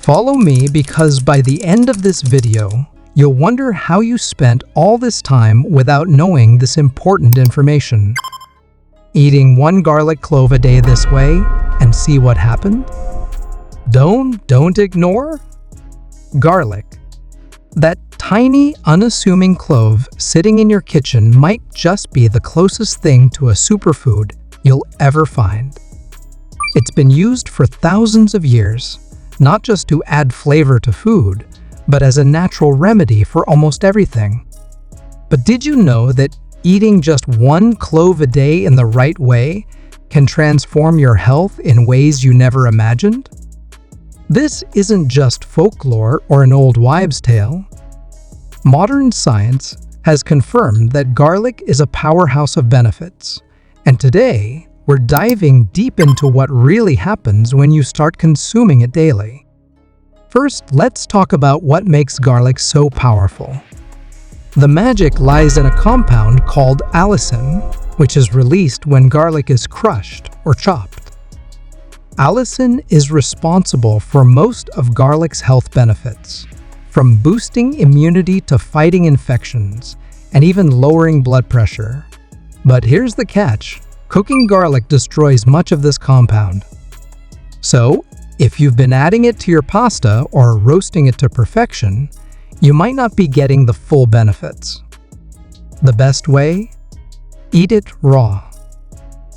Follow me because by the end of this video, you'll wonder how you spent all this time without knowing this important information. Eating one garlic clove a day this way and see what happened? Don't ignore garlic. That tiny, unassuming clove sitting in your kitchen might just be the closest thing to a superfood you'll ever find. It's been used for thousands of years, not just to add flavor to food, but as a natural remedy for almost everything. But did you know that eating just one clove a day in the right way can transform your health in ways you never imagined? This isn't just folklore or an old wives' tale. Modern science has confirmed that garlic is a powerhouse of benefits, and today we're diving deep into what really happens when you start consuming it daily. First, let's talk about what makes garlic so powerful. The magic lies in a compound called allicin, which is released when garlic is crushed or chopped. Allicin is responsible for most of garlic's health benefits, from boosting immunity to fighting infections, and even lowering blood pressure. But here's the catch: cooking garlic destroys much of this compound. So, if you've been adding it to your pasta or roasting it to perfection, you might not be getting the full benefits. The best way? Eat it raw.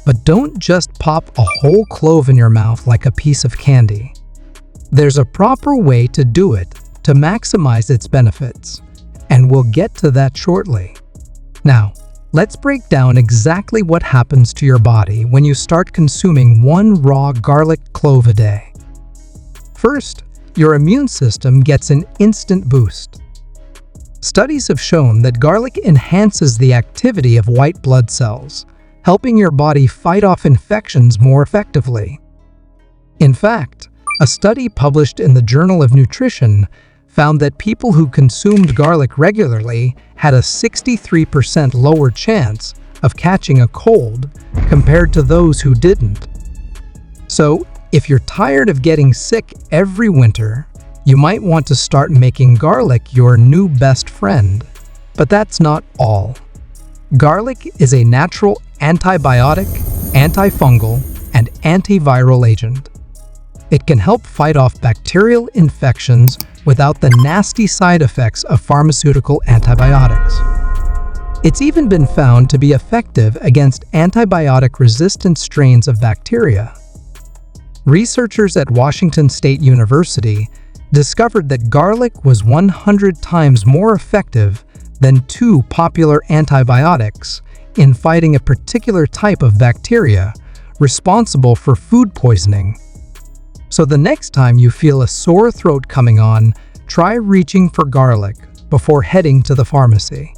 But don't just pop a whole clove in your mouth like a piece of candy. There's a proper way to do it to maximize its benefits, and we'll get to that shortly. Now, let's break down exactly what happens to your body when you start consuming one raw garlic clove a day. First, your immune system gets an instant boost. Studies have shown that garlic enhances the activity of white blood cells, helping your body fight off infections more effectively. In fact, a study published in the Journal of Nutrition found that people who consumed garlic regularly had a 63% lower chance of catching a cold compared to those who didn't. So, if you're tired of getting sick every winter, you might want to start making garlic your new best friend. But that's not all. Garlic is a natural antibiotic, antifungal, and antiviral agent. It can help fight off bacterial infections without the nasty side effects of pharmaceutical antibiotics. It's even been found to be effective against antibiotic-resistant strains of bacteria. Researchers at Washington State University discovered that garlic was 100 times more effective than two popular antibiotics in fighting a particular type of bacteria responsible for food poisoning. So the next time you feel a sore throat coming on, try reaching for garlic before heading to the pharmacy.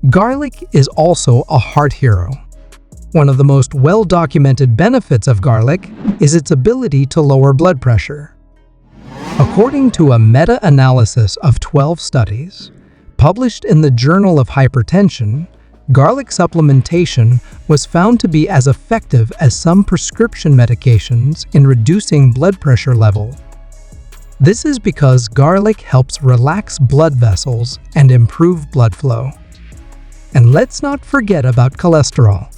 Garlic is also a heart hero. One of the most well-documented benefits of garlic is its ability to lower blood pressure. According to a meta-analysis of 12 studies, published in the Journal of Hypertension, garlic supplementation was found to be as effective as some prescription medications in reducing blood pressure level. This is because garlic helps relax blood vessels and improve blood flow. And let's not forget about cholesterol.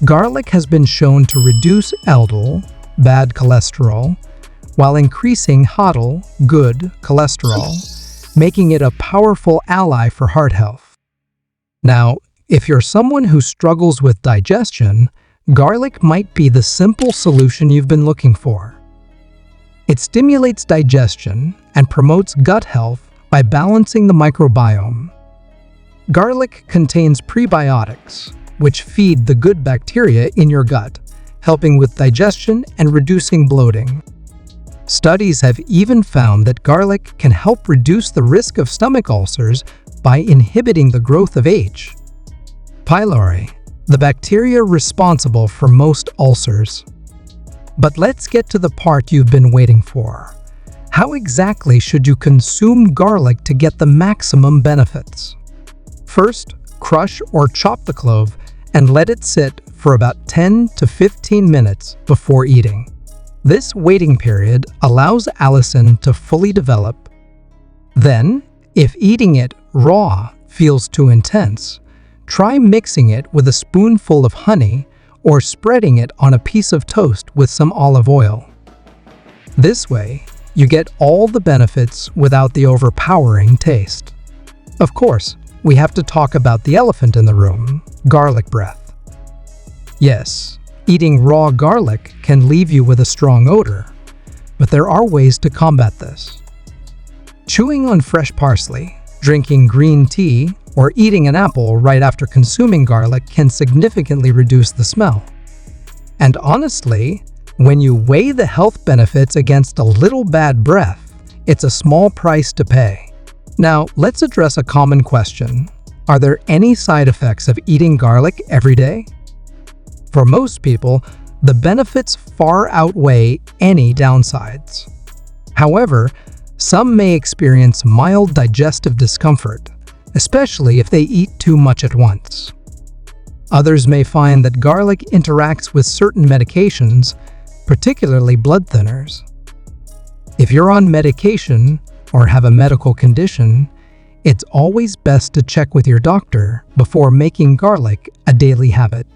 Garlic has been shown to reduce LDL, bad cholesterol, while increasing HDL, good cholesterol, making it a powerful ally for heart health. Now, if you're someone who struggles with digestion, garlic might be the simple solution you've been looking for. It stimulates digestion and promotes gut health by balancing the microbiome. Garlic contains prebiotics, which feed the good bacteria in your gut, helping with digestion and reducing bloating. Studies have even found that garlic can help reduce the risk of stomach ulcers by inhibiting the growth of H. pylori, the bacteria responsible for most ulcers. But let's get to the part you've been waiting for. How exactly should you consume garlic to get the maximum benefits? First, crush or chop the clove and let it sit for about 10 to 15 minutes before eating. This waiting period allows allicin to fully develop. Then, if eating it raw feels too intense, try mixing it with a spoonful of honey or spreading it on a piece of toast with some olive oil. This way, you get all the benefits without the overpowering taste. Of course, we have to talk about the elephant in the room, garlic breath. Yes, eating raw garlic can leave you with a strong odor, but there are ways to combat this. Chewing on fresh parsley, drinking green tea, or eating an apple right after consuming garlic can significantly reduce the smell. And honestly, when you weigh the health benefits against a little bad breath, it's a small price to pay. Now, let's address a common question. Are there any side effects of eating garlic every day? For most people, the benefits far outweigh any downsides. However, some may experience mild digestive discomfort, especially if they eat too much at once. Others may find that garlic interacts with certain medications, particularly blood thinners. If you're on medication or have a medical condition, it's always best to check with your doctor before making garlic a daily habit.